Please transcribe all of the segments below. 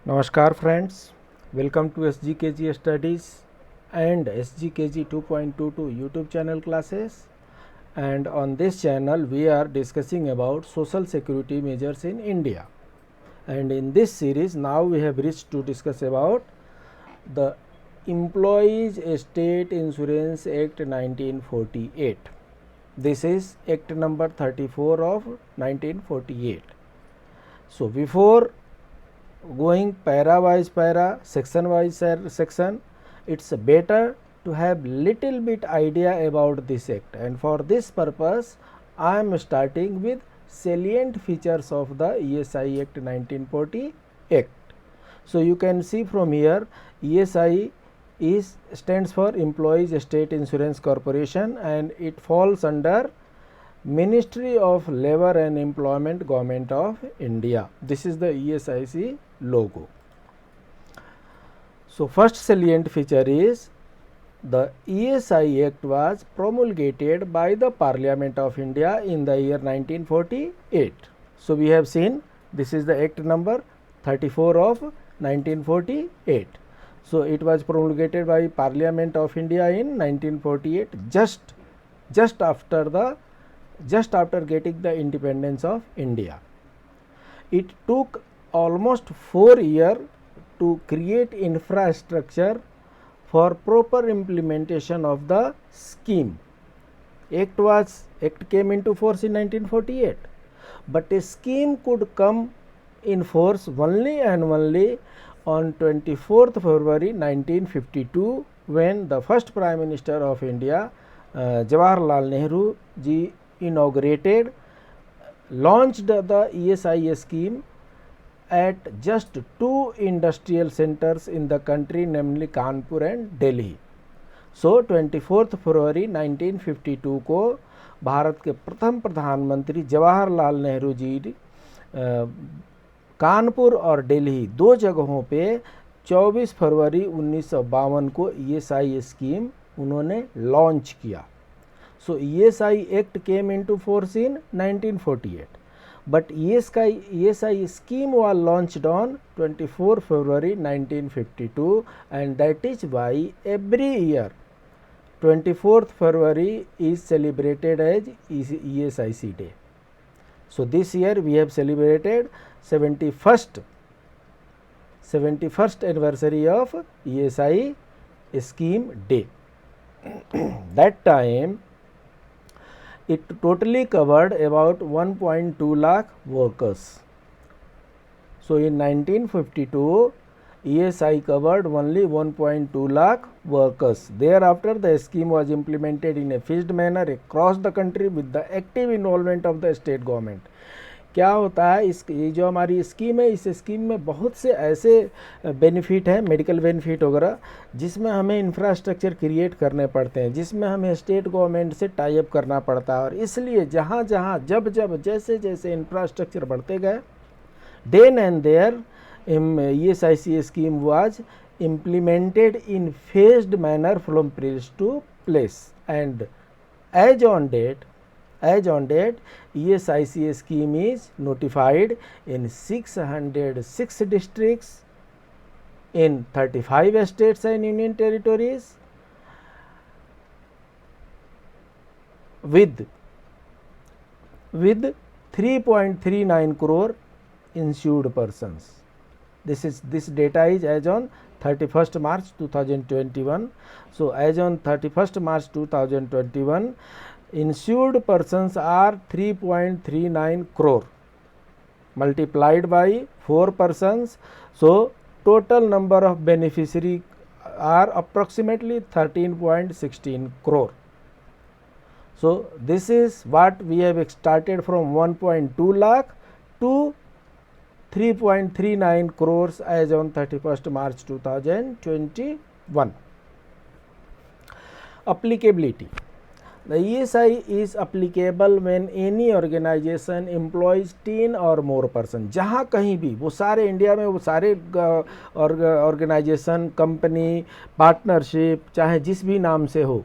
Namaskar friends, welcome to SGKG Studies and SGKG 2.22 YouTube channel classes, and on this channel we are discussing about social security measures in India, and in this series now we have reached to discuss about the Employees State Insurance Act 1948. This is Act number 34 of 1948. So before going para wise para, section wise section, it's better to have little bit idea about this act, and for this purpose I am starting with salient features of the ESI Act 1940 Act. So you can see from here, ESI stands for Employees State Insurance Corporation, and it falls under Ministry of Labor and Employment, Government of India. This is the ESIC logo. So first salient feature is the ESI Act was promulgated by the Parliament of India in the year 1948. So we have seen this is the Act number 34 of 1948. So it was promulgated by Parliament of India in 1948, just after getting the independence of India. It took almost 4 years to create infrastructure for proper implementation of the scheme. Act came into force in 1948, but a scheme could come in force only and only on 24th February 1952, when the first Prime Minister of India, Jawaharlal Nehru ji, launched the ESI scheme at just 2 industrial centers in the country, namely Kanpur and Delhi. So 24th फरवरी 1952 को भारत के प्रथम प्रधानमंत्री जवाहरलाल नेहरू जी कानपुर और दिल्ली 2 जगहों पे 24 फरवरी 1952 को ESI scheme उन्होंने launch किया. So ESI Act came into force in 1948, but ESI scheme was launched on 24 February 1952, and that is why every year 24th February is celebrated as ESIC Day. So this year we have celebrated 71st anniversary of ESI scheme day. That time it totally covered about 1.2 lakh workers. So in 1952 ESI covered only 1.2 lakh workers. Thereafter the scheme was implemented in a phased manner across the country with the active involvement of the state government. क्या होता है, ये जो हमारी scheme है, इस scheme में बहुत से ऐसे बेनिफिट हैं, मेडिकल बेनिफिट वगैरह, जिसमें हमें इंफ्रास्ट्रक्चर क्रिएट करने पड़ते हैं, जिसमें हमें स्टेट गवर्नमेंट से टाई अप करना पड़ता है, और इसलिए जहाँ जब जैसे इंफ्रास्ट्रक्चर बढ़ते गए, then and there ESIC scheme was implemented in phased manner from place to place, and as on date ESIC scheme is notified in 606 districts in 35 states and union territories with 3.39 crore insured persons. This data is as on 31st March 2021. So as on 31st March 2021, insured persons are 3.39 crore multiplied by 4 persons. So total number of beneficiaries are approximately 13.16 crore. So this is what we have started from 1.2 lakh to 3.39 crores as on 31st March 2021. Applicability. The ESI is applicable when any organization employs 10 or more person. जहाँ कहीं भी, वो सारे India में वो सारे organisation, company, partnership, चाहे जिस भी नाम से हो,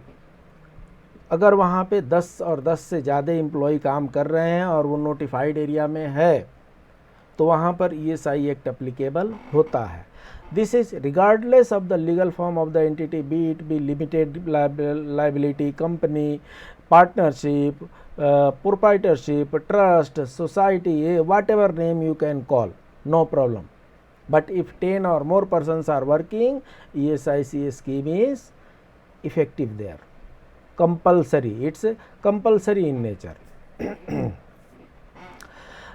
अगर वहाँ पे 10 और 10 से ज़्यादा एम्प्लॉय काम कर रहे हैं और वो नोटिफाइड एरिया में है, तो वहाँ पर ESI एक्ट अप्लीकेबल होता है। This is regardless of the legal form of the entity, B it be limited liability company, partnership, proprietorship, trust, society, whatever name you can call, no problem. But if 10 or more persons are working, ESIC scheme is effective there. Compulsory, it's compulsory in nature.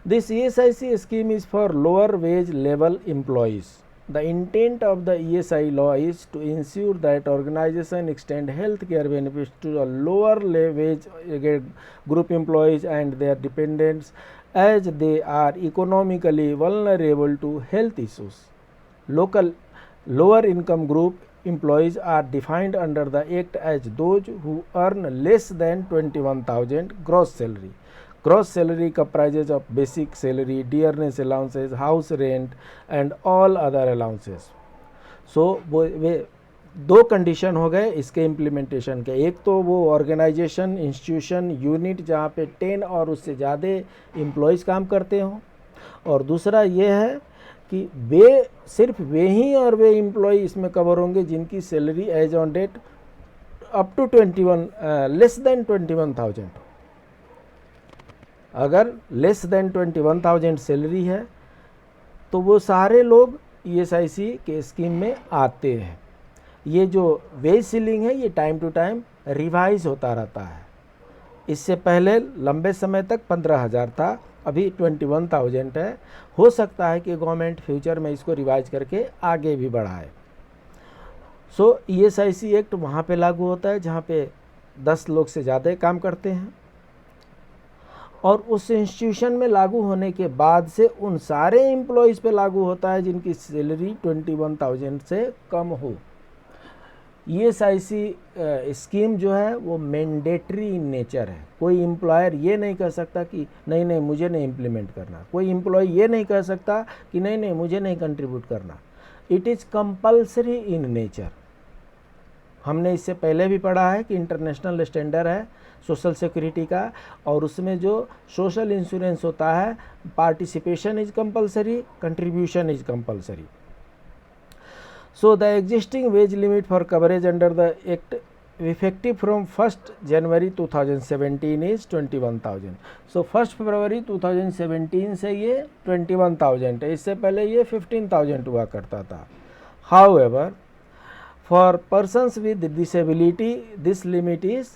This ESIC scheme is for lower wage level employees. The intent of the ESI law is to ensure that organization extend health care benefits to the lower wage group employees and their dependents as they are economically vulnerable to health issues. Lower income group employees are defined under the act as those who earn less than 21,000 gross salary. Gross salary comprises of basic salary, dearness allowances, house rent and all other allowances. So वे दो condition हो गए इसके implementation के। एक तो वो organisation, institution, unit जहाँ पे 10 और उससे ज़्यादा एम्प्लॉयज़ काम करते हों, और दूसरा ये है कि सिर्फ वे ही और वे एम्प्लॉय इसमें कवर होंगे जिनकी salary as on date up to 21 less than 21,000। अगर लेस देन 21,000 सैलरी है तो वो सारे लोग ESIC के स्कीम में आते हैं। ये जो वेज सीलिंग है ये टाइम टू टाइम रिवाइज होता रहता है। इससे पहले लंबे समय तक 15,000 था, अभी 21,000 है। हो सकता है कि गवर्नमेंट फ्यूचर में इसको रिवाइज करके आगे भी बढ़ाए। सो ESIC एक्ट वहाँ पे लागू होता है जहाँ पे 10 लोग से ज़्यादा काम करते हैं, और उस इंस्टीट्यूशन में लागू होने के बाद से उन सारे एम्प्लॉयज़ पे लागू होता है जिनकी सैलरी 21,000 से कम हो। ESIC स्कीम जो है वो मैंडेटरी इन नेचर है। कोई एम्प्लॉयर ये नहीं कह सकता कि नहीं मुझे नहीं इम्प्लीमेंट करना, कोई एम्प्लॉय ये नहीं कह सकता कि नहीं मुझे नहीं कंट्रीब्यूट करना। It is compulsory in nature. हमने इससे पहले भी पढ़ा है कि इंटरनेशनल स्टैंडर्ड है सोशल सिक्योरिटी का, और उसमें जो सोशल इंश्योरेंस होता है, participation is compulsory, contribution is compulsory. So the existing veg limit for coverage under the act effective from 1 January 2017 is 21,000। सो 1 फरवरी 2017 से ये 21,000 है। इससे पहले ये 15,000 हुआ करता था। However for persons with disability this limit is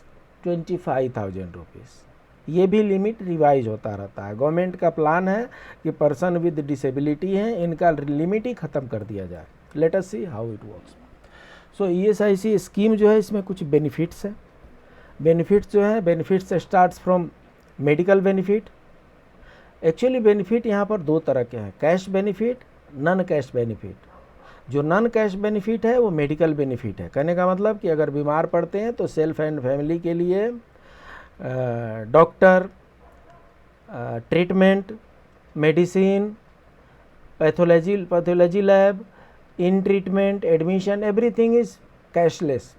25,000 rupees. ये भी लिमिट रिवाइज होता रहता है। गवर्नमेंट का प्लान है कि पर्सन विद डिसेबिलिटी हैं इनका लिमिट ही ख़त्म कर दिया जाए। Let us see how it works. So ESIC scheme जो है इसमें कुछ बेनिफिट्स हैं। बेनिफिट्स जो है, benefits starts from medical benefit. Actually benefit यहाँ पर दो तरह के हैं, cash benefit, non cash benefit. जो नॉन कैश बेनिफिट है वो मेडिकल बेनिफिट है। कहने का मतलब कि अगर बीमार पड़ते हैं तो सेल्फ एंड फैमिली के लिए doctor, treatment, medicine, pathology lab, in treatment, admission, everything is cashless,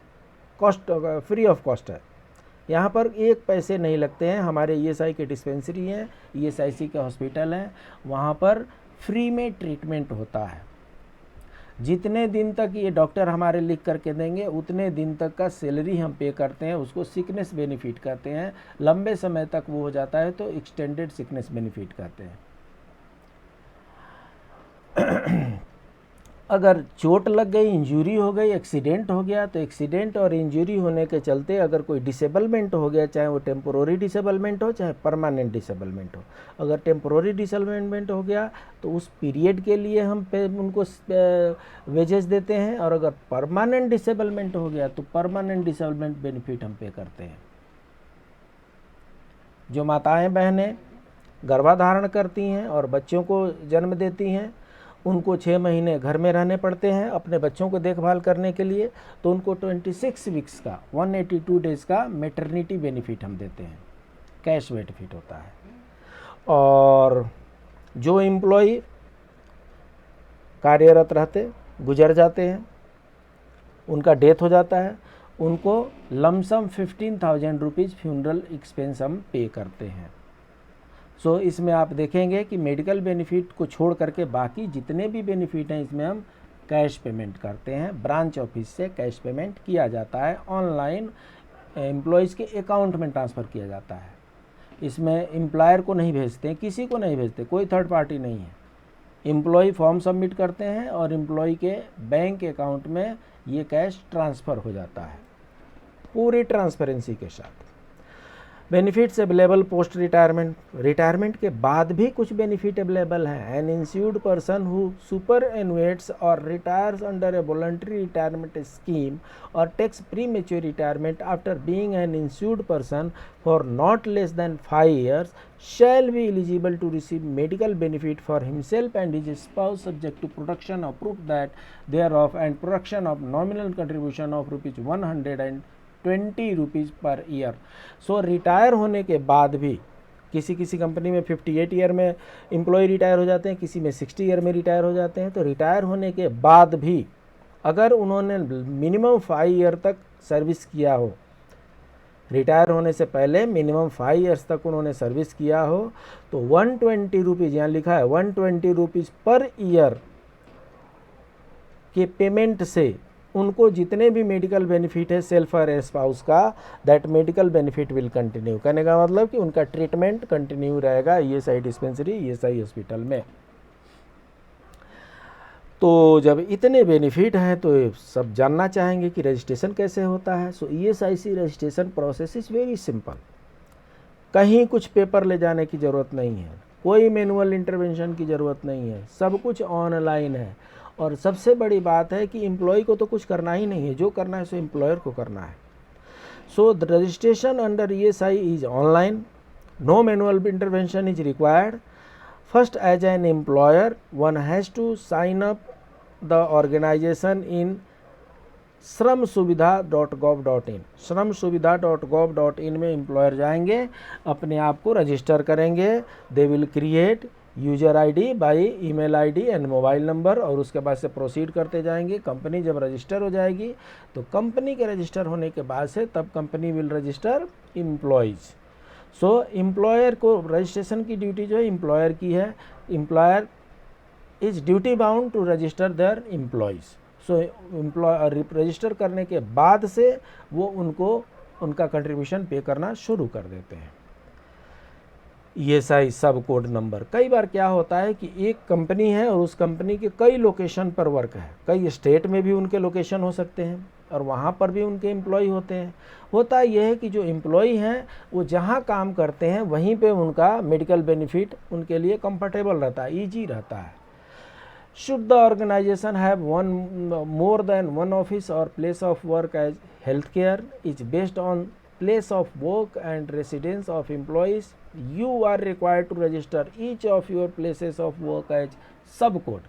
cost free of cost है। यहाँ पर एक पैसे नहीं लगते हैं। हमारे ESI के डिस्पेंसरी हैं, ESIC के हॉस्पिटल हैं, वहाँ पर फ्री में ट्रीटमेंट होता है। जितने दिन तक ये डॉक्टर हमारे लिख करके देंगे उतने दिन तक का सैलरी हम पे करते हैं, उसको सिकनेस बेनिफिट कहते हैं। लंबे समय तक वो हो जाता है तो एक्सटेंडेड सिकनेस बेनिफिट कहते हैं। अगर चोट लग गई, इंजरी हो गई, एक्सीडेंट हो गया, तो एक्सीडेंट और इंजरी होने के चलते अगर कोई डिसेबलमेंट हो गया, चाहे वो टेम्पोररी डिसेबलमेंट हो चाहे परमानेंट डिसेबलमेंट हो, अगर टेम्पोररी डिसेबलमेंट हो गया तो उस पीरियड के लिए हम उनको वेजेस देते हैं, और अगर परमानेंट डिसेबलमेंट हो गया तो परमानेंट डिसेबलमेंट बेनिफिट हम पे करते हैं। जो माताएं बहनें गर्भाधारण करती हैं और बच्चों को जन्म देती हैं, उनको 6 महीने घर में रहने पड़ते हैं अपने बच्चों को देखभाल करने के लिए, तो उनको 26 वीक्स का 182 डेज़ का मैटरनिटी बेनिफिट हम देते हैं, कैश बेनिफिट होता है। और जो एम्प्लॉय कार्यरत रहते गुजर जाते हैं, उनका डेथ हो जाता है, उनको लमसम 15,000 रुपीज़ फ्यूनरल एक्सपेंस हम पे करते हैं। सो इसमें आप देखेंगे कि मेडिकल बेनिफिट को छोड़ करके बाकी जितने भी बेनिफिट हैं इसमें हम कैश पेमेंट करते हैं। ब्रांच ऑफिस से कैश पेमेंट किया जाता है, ऑनलाइन एम्प्लॉयज़ के अकाउंट में ट्रांसफ़र किया जाता है। इसमें एम्प्लॉयर को नहीं भेजते, किसी को नहीं भेजते, कोई थर्ड पार्टी नहीं है। एम्प्लॉय फॉर्म सबमिट करते हैं और एम्प्लॉय के बैंक अकाउंट में ये कैश ट्रांसफ़र हो जाता है पूरी ट्रांसपेरेंसी के साथ। Benefits available post retirement, retirement के बाद भी कुछ बेनिफिट अवेलेबल हैं। An insured person who superannuates और retires under a voluntary retirement scheme और takes premature retirement after being an insured person for not less than 5 years shall be eligible to receive medical benefit for himself and his spouse subject to production of proof that thereof and production of nominal contribution of ₹120 per year. So retire होने के बाद भी किसी किसी company में 58 year में employ retire हो जाते हैं, किसी में 60 ईयर में रिटायर हो जाते हैं। तो रिटायर होने के बाद भी अगर उन्होंने मिनिमम 5 ईयर तक सर्विस किया हो, रिटायर होने से पहले मिनिमम 5 ईयर्स तक उन्होंने सर्विस किया हो, तो ₹120, यहाँ लिखा है ₹120 पर ईयर के पेमेंट से उनको जितने भी मेडिकल बेनिफिट है सेल्फ और स्पाउस का, that medical benefit will continue. कहने का मतलब कि उनका ट्रीटमेंट कंटिन्यू रहेगा ईएसआई डिस्पेंसरी, ईएसआई हॉस्पिटल में। तो जब इतने बेनिफिट हैं तो सब जानना चाहेंगे कि रजिस्ट्रेशन कैसे होता है। So ESIC registration process is very simple. कहीं कुछ पेपर ले जाने की ज़रूरत नहीं है, कोई मैनुअल इंटरवेंशन की ज़रूरत नहीं है, सब कुछ ऑनलाइन है। और सबसे बड़ी बात है कि एम्प्लॉय को तो कुछ करना ही नहीं है, जो करना है सो एम्प्लॉयर को करना है। So the registration under ESI is online, no manual intervention is required. First, as an employer one has to sign up the organisation in shramsuvidha.gov.in। shramsuvidha.gov.in में एम्प्लॉयर जाएंगे, अपने आप को रजिस्टर करेंगे। They will create user ID by email ID and mobile number, और उसके बाद से प्रोसीड करते जाएंगे। कंपनी जब रजिस्टर हो जाएगी तो कंपनी के रजिस्टर होने के बाद से तब company will register employees. So employer को रजिस्ट्रेशन की ड्यूटी जो है एम्प्लॉयर की है। Employer is duty bound to register their employees. So register करने के बाद से वो उनको उनका कंट्रीब्यूशन पे करना शुरू कर देते हैं। ईएसआई सब कोड नंबर, कई बार क्या होता है कि एक कंपनी है और उस कंपनी के कई लोकेशन पर वर्क है, कई स्टेट में भी उनके लोकेशन हो सकते हैं और वहाँ पर भी उनके एम्प्लॉय होते हैं। होता यह है कि जो एम्प्लॉय हैं वो जहाँ काम करते हैं वहीं पे उनका मेडिकल बेनिफिट उनके लिए कंफर्टेबल रहता है, ईजी रहता है। Should the organization have more than one office or place of work as healthcare is based on place of work and residence of employees, you are required to register each of your places of work as subcode।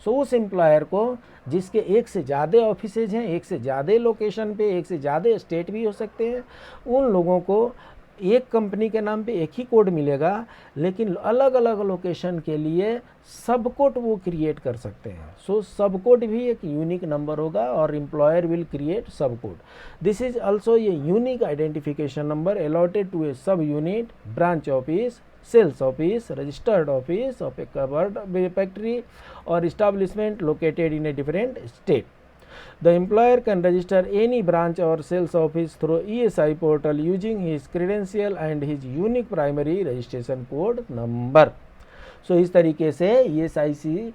सो उस employer को जिसके एक से ज़्यादा offices हैं, एक से ज़्यादा लोकेशन पे, एक से ज़्यादा स्टेट भी हो सकते हैं, उन लोगों को एक कंपनी के नाम पे एक ही कोड मिलेगा, लेकिन अलग अलग लोकेशन के लिए सब कोड वो क्रिएट कर सकते हैं। सो सब कोड भी एक यूनिक नंबर होगा और employer will create sub code. This is also a unique identification number allotted to a sub unit, branch office, sales office, registered office of a covered factory और establishment located in a different state. The employer can register any branch or sales office through ESI portal using his credential and his unique primary registration code number। So इस तरीके से ESIC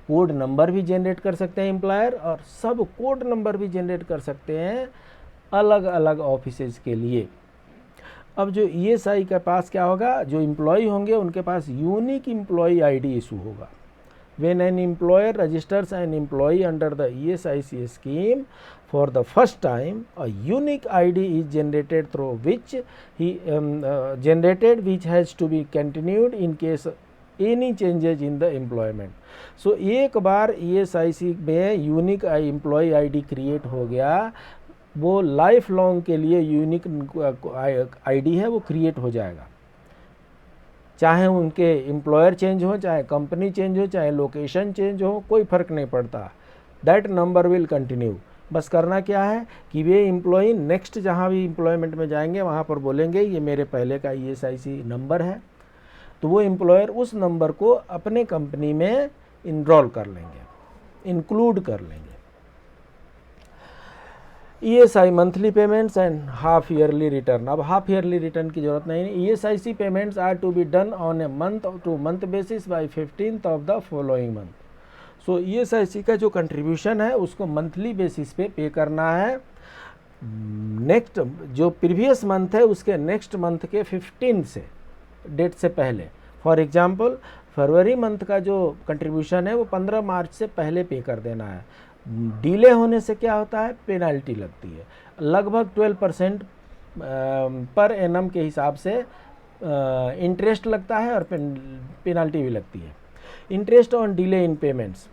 code number भी generate कर सकते हैं employer और सब code number भी जनरेट कर सकते हैं अलग अलग ऑफिसेज के लिए। अब जो ESI के पास क्या होगा, जो एम्प्लॉय होंगे उनके पास यूनिक एम्प्लॉय आईडी इशू होगा। When an employer registers an employee under the ESIC scheme for the first time, a unique ID is generated through which which has to be continued in case any changes in the employment। So एक बार ESIC में unique employ ID create हो गया, वो life long के लिए unique ID है वो create हो जाएगा, चाहे उनके एम्प्लॉयर चेंज हो, चाहे कंपनी चेंज हो, चाहे लोकेशन चेंज हो, कोई फ़र्क नहीं पड़ता। That number will continue. बस करना क्या है कि वे एम्प्लॉई नेक्स्ट जहाँ भी एम्प्लॉयमेंट में जाएंगे वहाँ पर बोलेंगे ये मेरे पहले का ESIC नंबर है, तो वो एम्प्लॉयर उस नंबर को अपने कंपनी में इनरोल कर लेंगे, इंक्लूड कर लेंगे। ESI monthly payments and half yearly return. अब हाफ ईयरली रिटर्न की जरूरत नहीं है। ESIC payments are to be done on a month to month basis by 15th of the following month. So ESIC का जो contribution है उसको monthly basis पे करना है। नेक्स्ट जो प्रीवियस मंथ है उसके नेक्स्ट मंथ के 15 से, डेट से पहले। फॉर एग्जांपल फरवरी मंथ का जो कंट्रीब्यूशन है वो 15 मार्च से पहले पे कर देना है। डिले होने से क्या होता है, पेनल्टी लगती है, लगभग 12% पर एनम के हिसाब से इंटरेस्ट लगता है और पेनल्टी भी लगती है। Interest on delay in payments.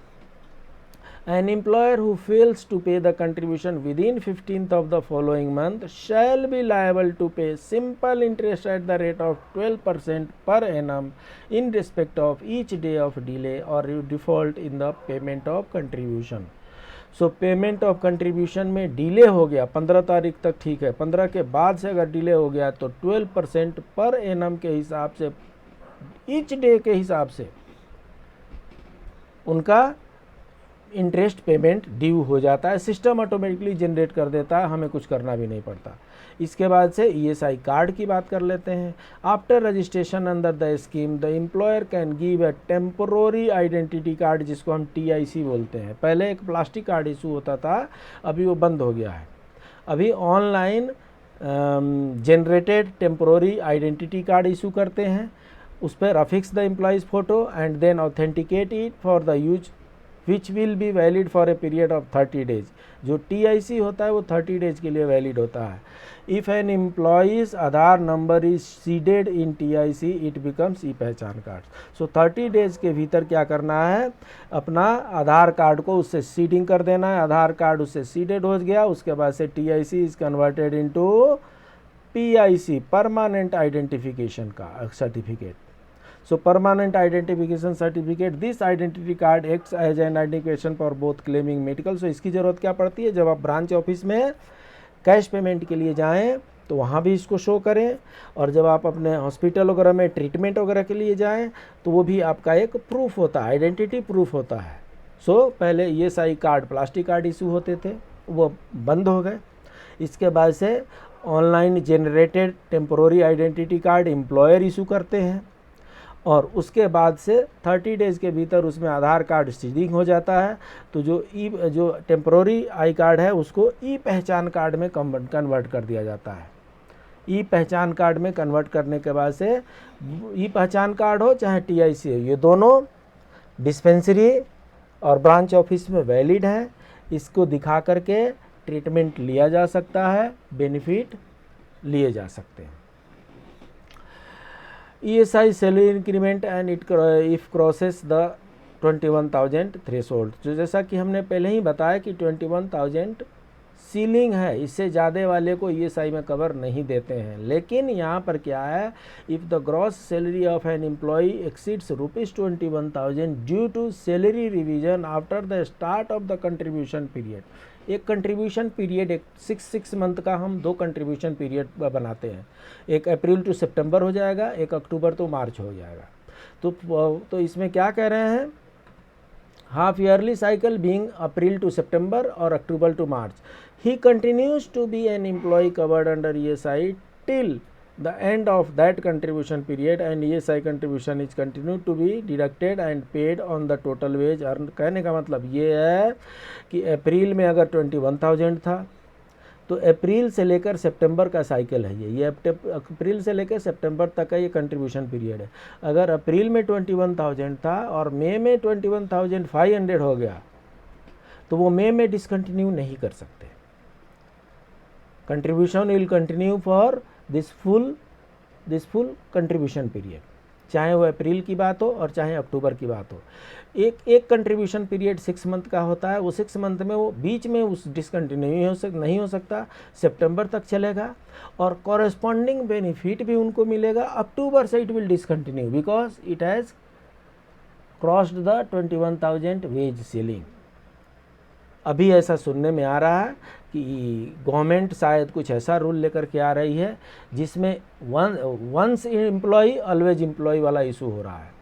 An employer who fails to pay the contribution within 15th of the following month shall be liable to pay simple interest at the rate of 12% per annum in respect of each day of delay or default in the payment of contribution. So payment of contribution में delay हो गया 15 तारीख तक, ठीक है, 15 के बाद से अगर डिले हो गया तो 12% पर एनम के हिसाब से, ईच डे के हिसाब से उनका इंटरेस्ट पेमेंट ड्यू हो जाता है। सिस्टम ऑटोमेटिकली जनरेट कर देता है, हमें कुछ करना भी नहीं पड़ता। इसके बाद से ESI कार्ड की बात कर लेते हैं। After registration under the scheme the employer can give a temporary identity card, जिसको हम TIC बोलते हैं। पहले एक प्लास्टिक कार्ड इशू होता था, अभी वो बंद हो गया है। अभी online generated temporary identity card issue करते हैं। उस पर affix the employees photo and then authenticate it for the use which will be valid for a period of 30 days. जो TIC होता है वो 30 डेज के लिए वैलिड होता है। If an employee's Aadhaar number is seeded in TIC it becomes e Pehchan card. So 30 days के भीतर क्या करना है, अपना आधार कार्ड को उससे सीडिंग कर देना है। आधार कार्ड उससे सीडेड हो गया, उसके बाद से TIC is converted into PIC, permanent identification का certificate. So permanent identification certificate, this identity card acts as an identification for both claiming medical। So इसकी ज़रूरत क्या पड़ती है, जब आप ब्रांच ऑफिस में कैश पेमेंट के लिए जाएं तो वहाँ भी इसको शो करें, और जब आप अपने हॉस्पिटल वगैरह में ट्रीटमेंट वगैरह के लिए जाएं तो वो भी आपका एक प्रूफ होता है, आइडेंटिटी प्रूफ होता है। सो पहले ESI card, plastic card issue होते थे, वो बंद हो गए। इसके बाद से online generated temporary identity card employer issue करते हैं, और उसके बाद से 30 डेज के भीतर उसमें आधार कार्ड सीडिंग हो जाता है। तो जो टेम्पोररी आई कार्ड है उसको ई पहचान कार्ड में कन्वर्ट कर दिया जाता है। ई पहचान कार्ड में कन्वर्ट करने के बाद से ई पहचान कार्ड हो चाहे TIC हो, ये दोनों डिस्पेंसरी और ब्रांच ऑफिस में वैलिड है। इसको दिखा करके ट्रीटमेंट लिया जा सकता है, बेनिफिट लिए जा सकते हैं। ESI salary increment and it if crosses the 21,000 threshold. तो जैसा कि हमने पहले ही बताया कि 21,000 सीलिंग है, इससे ज़्यादा वाले को ESI में कवर नहीं देते हैं। लेकिन यहाँ पर क्या है, if the gross salary of an employee exceeds ₹21,000 due to salary revision after the start of the contribution period. एक कंट्रीब्यूशन पीरियड, एक 6 मंथ का हम 2 कंट्रीब्यूशन पीरियड बनाते हैं। एक अप्रैल टू सितंबर हो जाएगा, एक अक्टूबर टू मार्च हो जाएगा। तो इसमें क्या कह रहे हैं, half yearly cycle being April to September और October to March. He continues to be an employ covered under ESI till the end of that contribution period and ESI contribution is continued to be deducted and paid on the total wage earned। कहने का मतलब ये है कि अप्रैल में अगर 21,000 था तो अप्रैल से लेकर सितंबर का साइकिल है ये अप्रैल से लेकर सितंबर तक का ये कंट्रीब्यूशन पीरियड है। अगर अप्रैल में 21,000 था और मई में 21,500 हो गया तो वो मई में डिसकंटिन्यू नहीं कर सकते। Contribution will continue for this full contribution period, चाहे वो अप्रैल की बात हो और चाहे अक्टूबर की बात हो। एक कंट्रीब्यूशन पीरियड 6 मंथ का होता है, वो 6 मंथ में वो बीच में उस डिसकंटिन्यू नहीं हो सकता, सितंबर तक चलेगा और कॉरेस्पॉन्डिंग बेनिफिट भी उनको मिलेगा। अक्टूबर से it will discontinue because it has crossed the 21,000 wage ceiling. अभी ऐसा सुनने में आ रहा है कि गवर्नमेंट शायद कुछ ऐसा रूल लेकर के आ रही है जिसमें वंस एम्प्लॉय ऑलवेज एम्प्लॉय वाला इशू हो रहा है।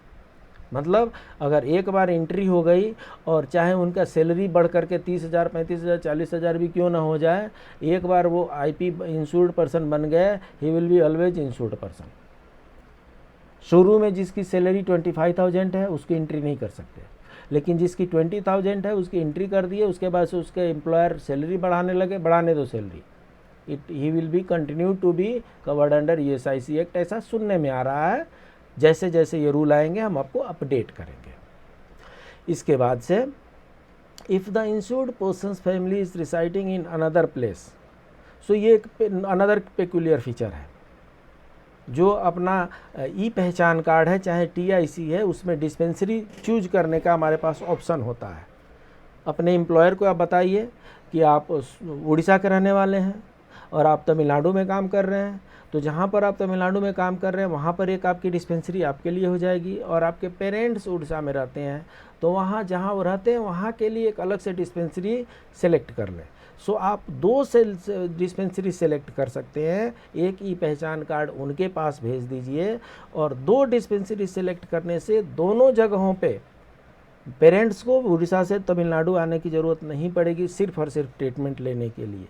मतलब अगर एक बार एंट्री हो गई और चाहे उनका सैलरी बढ़ करके 30,000, 35,000, 40,000 भी क्यों ना हो जाए, एक बार वो आईपी इंश्योर्ड पर्सन बन गए, ही will be always insured person. शुरू में जिसकी सैलरी 25,000 है उसकी एंट्री नहीं कर सकते, लेकिन जिसकी 20,000 है उसकी एंट्री कर दिए, उसके बाद से उसके एम्प्लॉयर सैलरी बढ़ाने लगे, बढ़ाने दो salary, he will be continue to be covered under ESIC act. ऐसा सुनने में आ रहा है। जैसे जैसे ये रूल आएंगे हम आपको अपडेट करेंगे। इसके बाद से if the insured person's family is residing in another place, so ये एक अनदर पेक्यूलियर फीचर है। जो अपना ई पहचान कार्ड है चाहे TIC है, उसमें डिस्पेंसरी चूज करने का हमारे पास ऑप्शन होता है। अपने एम्प्लॉयर को आप बताइए कि आप उड़ीसा के रहने वाले हैं और आप तमिलनाडु में काम कर रहे हैं, तो जहाँ पर आप तमिलनाडु में काम कर रहे हैं वहाँ पर एक आपकी डिस्पेंसरी आपके लिए हो जाएगी, और आपके पेरेंट्स उड़ीसा में रहते हैं तो वहाँ जहाँ वो रहते हैं वहाँ के लिए एक अलग से डिस्पेंसरी सेलेक्ट कर लें। सो आप 2 से डिस्पेंसरी सेलेक्ट कर सकते हैं, एक ई पहचान कार्ड उनके पास भेज दीजिए, और 2 डिस्पेंसरी सेलेक्ट करने से दोनों जगहों पे पेरेंट्स को उड़ीसा से तमिलनाडु आने की ज़रूरत नहीं पड़ेगी सिर्फ और सिर्फ ट्रीटमेंट लेने के लिए।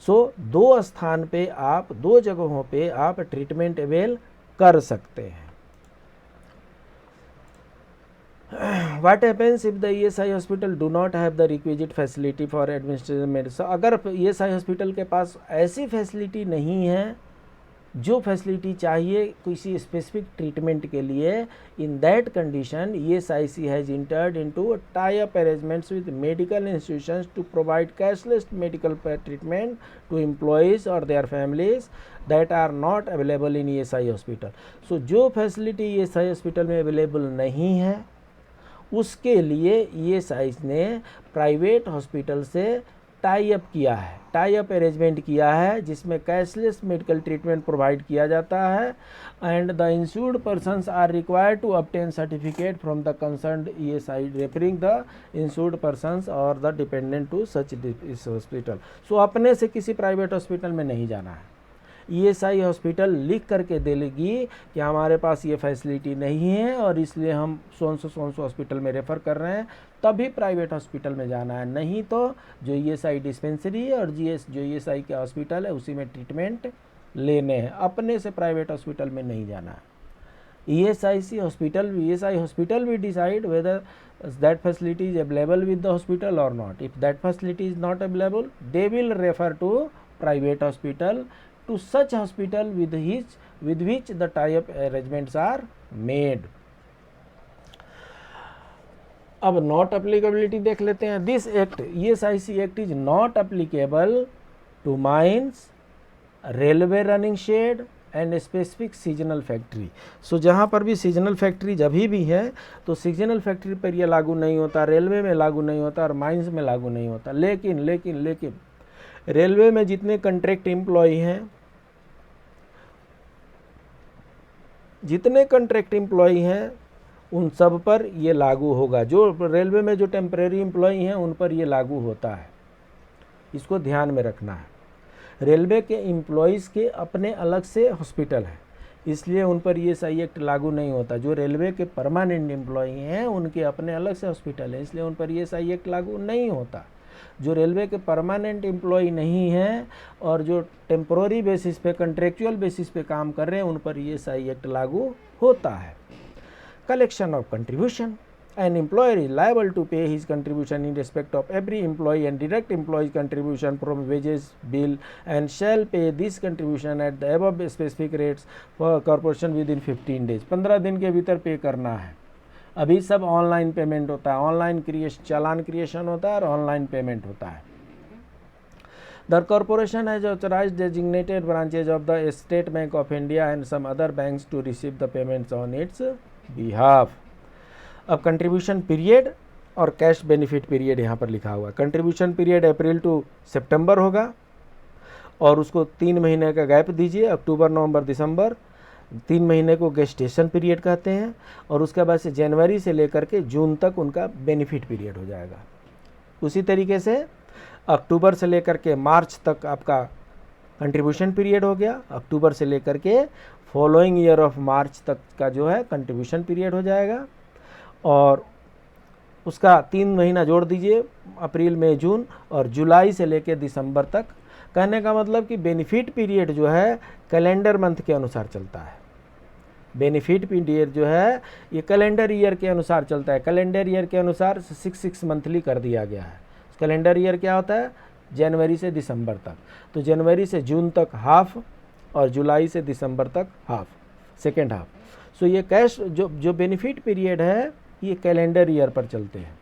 सो 2 स्थान पे आप 2 जगहों पे आप ट्रीटमेंट अवेल कर सकते हैं। What happens if the ESI hospital do not have the requisite facility for administrative medicine? अगर ESI हॉस्पिटल के पास ऐसी फैसिलिटी नहीं है जो फैसिलिटी चाहिए किसी स्पेसिफिक ट्रीटमेंट के लिए, in that condition ESIC has entered into tie up arrangements with medical institutions to provide cashless medical treatment to employees और their families that are not available in ESI hospital. So जो facility ESI hospital में available नहीं है उसके लिए ESI ने private hospital से tie up किया है, टाई अप अरेंजमेंट किया है, जिसमें कैशलेस मेडिकल ट्रीटमेंट प्रोवाइड किया जाता है, and the insured persons are required to obtain certificate from the concerned ESI referring the insured persons और द डिपेंडेंट टू सच इस हॉस्पिटल। सो अपने से किसी प्राइवेट हॉस्पिटल में नहीं जाना है। ESI हॉस्पिटल लिख करके देगी कि हमारे पास ये फैसिलिटी नहीं है और इसलिए हम सोन सो हॉस्पिटल में रेफ़र कर रहे हैं, तभी प्राइवेट हॉस्पिटल में जाना है, नहीं तो जो ESI डिस्पेंसरी है और जो ESI का हॉस्पिटल है उसी में ट्रीटमेंट लेने हैं, अपने से प्राइवेट हॉस्पिटल में नहीं जाना है। ESI hospital will decide whether that facility is available with the hospital or not. If that facility is not available, they will refer to private hospital, to such hospital with which the tie-up arrangements are made. अब not applicability देख लेते हैं। This act ESIC act is not applicable to mines, railway running shed and specific seasonal factory. So जहाँ पर भी seasonal factory जब भी है तो सीजनल फैक्ट्री पर यह लागू नहीं होता, रेलवे में लागू नहीं होता और माइंस में लागू नहीं होता। लेकिन रेलवे में जितने कॉन्ट्रैक्ट एम्प्लॉय हैं, उन सब पर ये लागू होगा। जो रेलवे में जो टेम्परेरी एम्प्लॉय हैं उन पर ये लागू होता है, इसको ध्यान में रखना है। रेलवे के एम्प्लॉयज़ के अपने अलग से हॉस्पिटल है, इसलिए उन पर ESI एक्ट लागू नहीं होता। जो रेलवे के परमानेंट एम्प्लॉय हैं उनके अपने अलग से हॉस्पिटल है, इसलिए उन पर ESI एक्ट लागू नहीं होता। जो रेलवे के परमानेंट एम्प्लॉय नहीं हैं और जो टेम्पोररी बेसिस पे, कॉन्ट्रेक्चुअल बेसिस पे काम कर रहे हैं, उन पर ESI एक्ट लागू होता है। Collection of contribution, an employer is liable to pay his contribution in respect of every employee and direct employee's contribution from wages bill and shall pay this contribution at the above specific rates for corporation within 15 days। 15 दिन के भीतर पे करना है। अभी सब online payment होता है, ऑनलाइन चालान क्रिएशन होता है और ऑनलाइन पेमेंट होता है। The corporation has authorized designated branches of the State Bank of India and some other banks to receive the payments on its behalf। अब कंट्रीब्यूशन पीरियड और cash benefit period यहाँ पर लिखा हुआ है। कंट्रीब्यूशन पीरियड अप्रैल टू सितंबर होगा और उसको 3 महीने का गैप दीजिए, अक्टूबर, नवंबर, दिसंबर। 3 महीने को गेस्टेशन पीरियड कहते हैं और उसके बाद से जनवरी से लेकर के जून तक उनका बेनिफिट पीरियड हो जाएगा। उसी तरीके से अक्टूबर से लेकर के मार्च तक आपका कंट्रीब्यूशन पीरियड हो गया, अक्टूबर से लेकर के फॉलोइंग ईयर ऑफ मार्च तक का जो है कंट्रीब्यूशन पीरियड हो जाएगा, और उसका 3 महीना जोड़ दीजिए, अप्रैल मई जून, और जुलाई से लेकर दिसंबर तक। कहने का मतलब कि बेनिफिट पीरियड जो है कैलेंडर मंथ के अनुसार चलता है। बेनिफिट पीरियड जो है ये कैलेंडर ईयर के अनुसार चलता है। कैलेंडर ईयर के अनुसार 6 मंथली कर दिया गया है। कैलेंडर ईयर क्या होता है? जनवरी से दिसंबर तक। तो जनवरी से जून तक हाफ और जुलाई से दिसंबर तक हाफ, सेकेंड हाफ। सो ये कैश जो बेनिफिट पीरियड है ये कैलेंडर ईयर पर चलते हैं,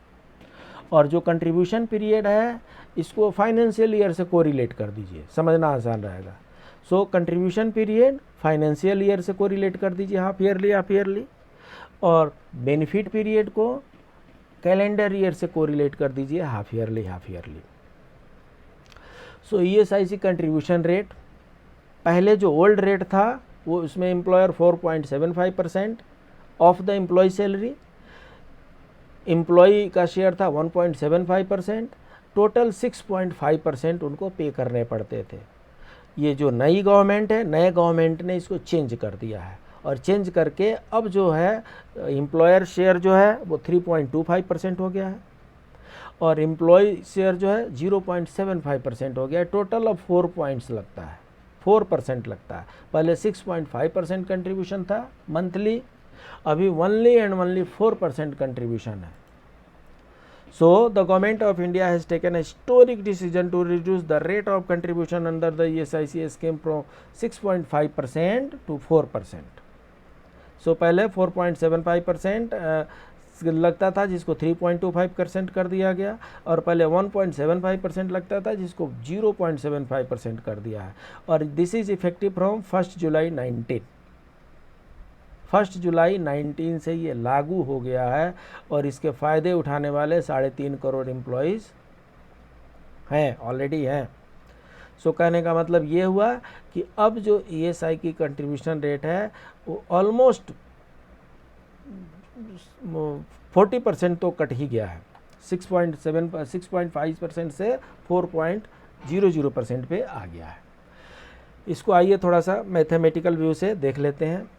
और जो कंट्रीब्यूशन पीरियड है इसको फाइनेंशियल ईयर से कोरिलेट कर दीजिए, समझना आसान रहेगा। So contribution period financial year से कोरिलेट कर दीजिए, हाफ ईयरली, और बेनिफिट पीरियड को कैलेंडर ईयर से कोरिलेट कर दीजिए, half yearly. So ESIC contribution rate, पहले जो ओल्ड रेट था वो उसमें employer 4.75% of the employ salary, employ का शेयर था 1.75%, टोटल 6.5% उनको पे करने पड़ते थे। ये जो नई गवर्नमेंट है, नए गवर्नमेंट ने इसको चेंज कर दिया है, और चेंज करके अब जो है एम्प्लॉयर शेयर जो है वो 3.25% हो गया है, और एम्प्लॉय शेयर जो है 0.75% हो गया है। टोटल अब 4 पॉइंट्स लगता है, 4% लगता है। पहले 6.5% कंट्रीब्यूशन था मंथली, अभी ओनली एंड ओनली 4% कंट्रीब्यूशन है। So the government of India has taken a historic decision to reduce the rate of contribution under the ESIC scheme from 6.5% to 4%. So पहले 4.75% लगता था जिसको 3.25% कर दिया गया, और पहले 1.75% लगता था जिसको 0.75% कर दिया है, और दिस इज इफेक्टिव फ्रॉम 1 जुलाई 19। 1 जुलाई 19 से ये लागू हो गया है, और इसके फ़ायदे उठाने वाले 3.5 करोड़ एम्प्लॉयज़ हैं, ऑलरेडी हैं। सो कहने का मतलब ये हुआ कि अब जो ईएसआई की कंट्रीब्यूशन रेट है वो ऑलमोस्ट 40% तो कट ही गया है। 6.5% से 4.00% पे आ गया है। इसको आइए थोड़ा सा मैथमेटिकल व्यू से देख लेते हैं।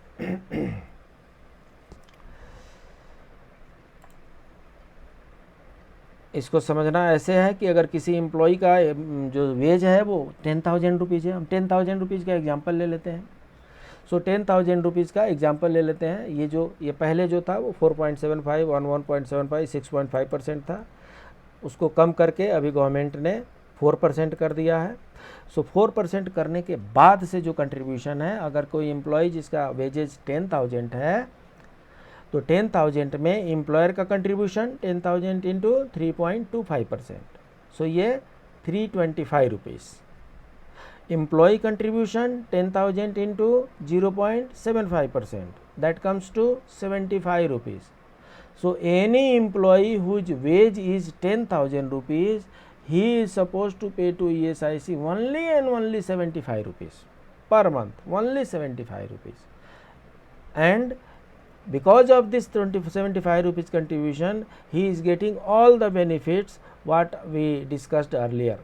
इसको समझना ऐसे है कि अगर किसी एम्प्लॉय का जो वेज है वो 10,000 रुपीज़ है, हम 10,000 रुपीज़ का एग्जांपल ले लेते हैं। सो 10,000 रुपीज़ का एग्जांपल ले लेते हैं। ये पहले जो था वो 4.75 1.75 6.5% था, उसको कम करके अभी गवर्नमेंट ने 4% कर दिया है। सो 4% करने के बाद से जो कंट्रीब्यूशन है, अगर कोई एम्प्लॉय जिसका वेजेज 10,000 है तो 10,000 में एम्प्लॉयर का कंट्रीब्यूशन 10,000 इंटू 3.25%, सो ये 325 rupees. Employ contribution 10,000 into 0.75%, that comes to 75 rupees. So any employee whose wage is 10,000 rupees, he is supposed to pay to ESIC only and only 75 rupees per month, only 75 rupees. And because of this 75 rupees contribution, he is getting all the benefits what we discussed earlier.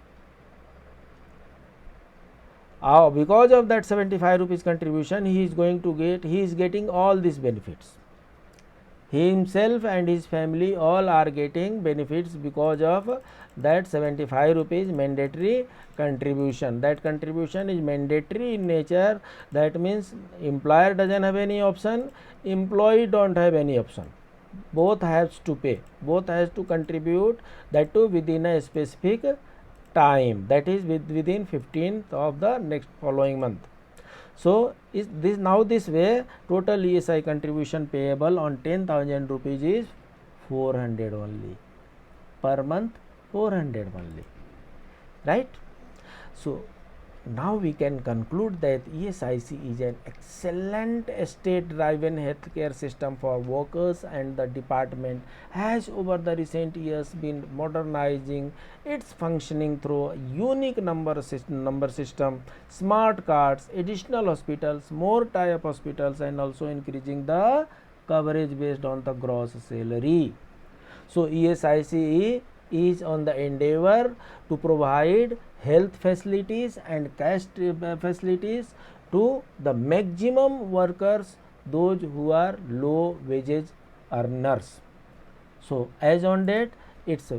Because of that 75 rupees contribution, he is getting all these benefits. He himself and his family all are getting benefits because of that 75 rupees mandatory contribution. That contribution is mandatory in nature. That means employer doesn't have any option, employee don't have any option. Both has to pay, both has to contribute, that too within a specific time, that is within 15th of the next following month. So is this now this way total ESI contribution payable on 10,000 rupees is 400 only per month, 400 only, right? So now we can conclude that ESIC is an excellent state driven healthcare system for workers, and the department has over the recent years been modernizing its functioning through a unique number system, smart cards, additional hospitals, more tie-up hospitals, and also increasing the coverage based on the gross salary. So ESIC is on the endeavor to provide health facilities and caste facilities to the maximum workers, those who are low wages earners. So as on date, its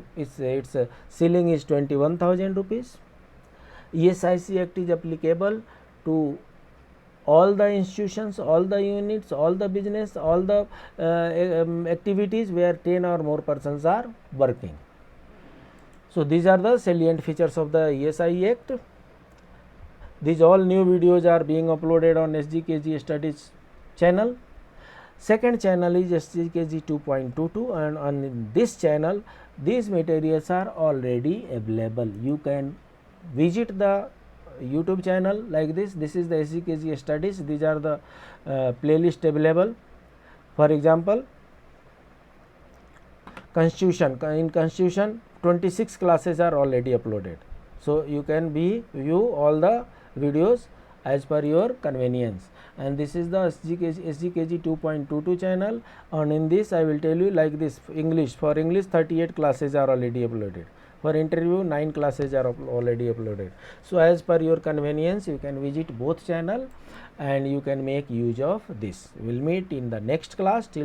ceiling is 21,000 rupees. ESIC Act is applicable to all the institutions, all the units, all the business, all the activities where 10 or more persons are working. So these are the salient features of the ESI Act. These all new videos are being uploaded on SGKG Studies channel. Second channel is SGKG 2.22, and on this channel these materials are already available. You can visit the YouTube channel like this. This is the SGKG Studies. These are the playlist available. For example, Constitution. In Constitution, 26 classes are already uploaded. So you can view all the videos as per your convenience. And this is the SGKG 2.22 channel, and in this I will tell you like this. English, for English 38 classes are already uploaded. For interview 9 classes are already uploaded. So as per your convenience you can visit both channel and you can make use of this. We will meet in the next class. Till